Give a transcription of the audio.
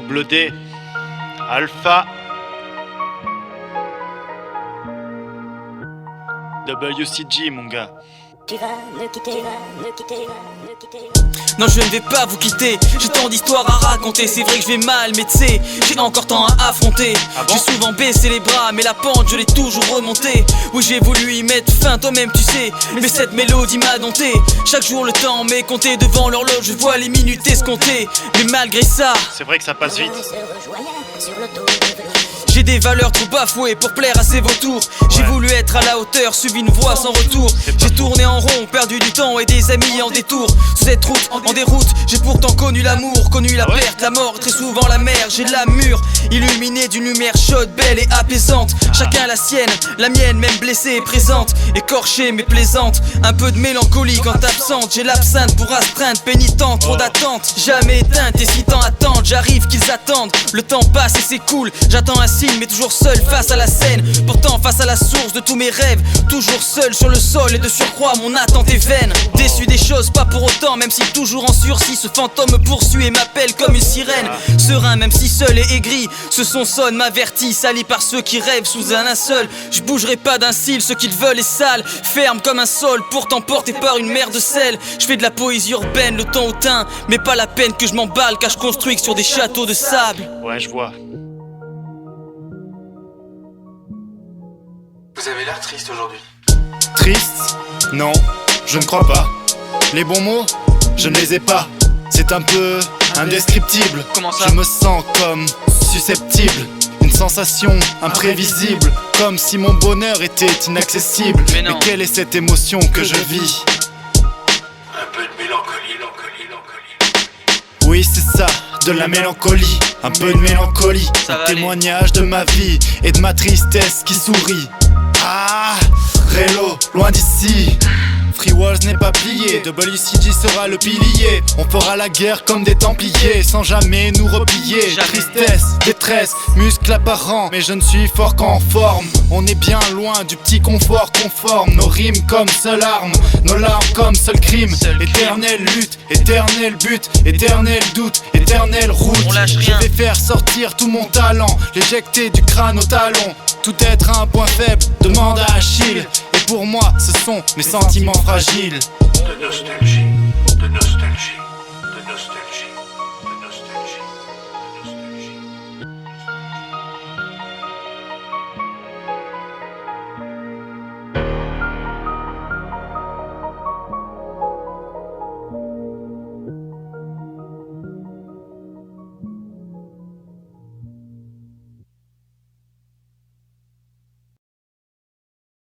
Bleu D, Alpha, WCG mon gars. Tu vas me quitter, me quitter, me quitter. Non, je ne vais pas vous quitter, j'ai tant d'histoires à raconter. C'est vrai que je vais mal, mais tu sais, j'ai encore tant à affronter. J'ai souvent baissé les bras, mais la pente, je l'ai toujours remontée. Oui, j'ai voulu y mettre fin, toi-même tu sais, mais cette mélodie m'a dompté. Chaque jour le temps m'est compté, devant l'horloge je vois les minutes escomptées. Mais malgré ça, c'est vrai que ça passe vite. J'ai des valeurs trop bafouées pour plaire à ces vautours. J'ai voulu être à la hauteur, suivi une voie sans retour. J'ai tourné en rond, perdu du temps et des amis en détour. Sur cette route, en déroute, j'ai pourtant connu l'amour, connu la perte, la mort, très souvent la mer. J'ai l'âme mûre, illuminée d'une lumière chaude, belle et apaisante. Chacun la sienne, la mienne même blessée et présente. Écorchée mais plaisante, un peu de mélancolie quand absente. J'ai l'absinthe pour astreinte, pénitente, trop d'attente. Jamais éteinte et si tant attendre, j'arrive qu'ils attendent. Le temps passe et s'écoule, j'attends un signe mais toujours seul face à la scène. Pourtant face à la source de tous mes rêves, toujours seul sur le sol et de surcroît mon attente est vaine. Déçu des choses, pas pour autant, même si toujours en sursis. Ce fantôme me poursuit et m'appelle comme une sirène. Serein même si seul et aigri, ce son sonne m'avertit. Sali par ceux qui rêvent sous un linceul. Je bougerai pas d'un cil, ceux qui le veulent est sale. Ferme comme un sol, pourtant porté par une mer de sel. Je fais de la poésie urbaine, le temps hautain, mais pas la peine que je m'emballe, car je construis sur des châteaux de sable. Ouais, je vois. Vous avez l'air triste aujourd'hui. Triste? Non, je ne crois pas. Les bons mots, je ne les ai pas. C'est un peu indescriptible. Comment ça? Je me sens comme susceptible. Une sensation imprévisible, comme si mon bonheur était inaccessible. Mais non. Mais quelle est cette émotion que je vis? Un peu de mélancolie. Oui, c'est ça, de la mélancolie. Un peu de mélancolie, Ça va un témoignage de ma vie et de ma tristesse qui sourit. Ah, Rélo, loin d'ici. Free Walls n'est pas plié, WCG sera le pilier. On fera la guerre comme des templiers, sans jamais nous replier. Jamais. Tristesse, détresse, muscles apparents, mais je ne suis fort qu'en forme. On est bien loin du petit confort conforme. Nos rimes comme seule arme, nos larmes comme seul crime. Éternelle lutte, éternel but, éternel doute, éternelle route. On lâche rien. Je vais faire sortir tout mon talent, l'éjecter du crâne au talon. Tout être a un point faible, demande à Achille. Et pour moi, ce sont mes sentiments fragiles. De nostalgie.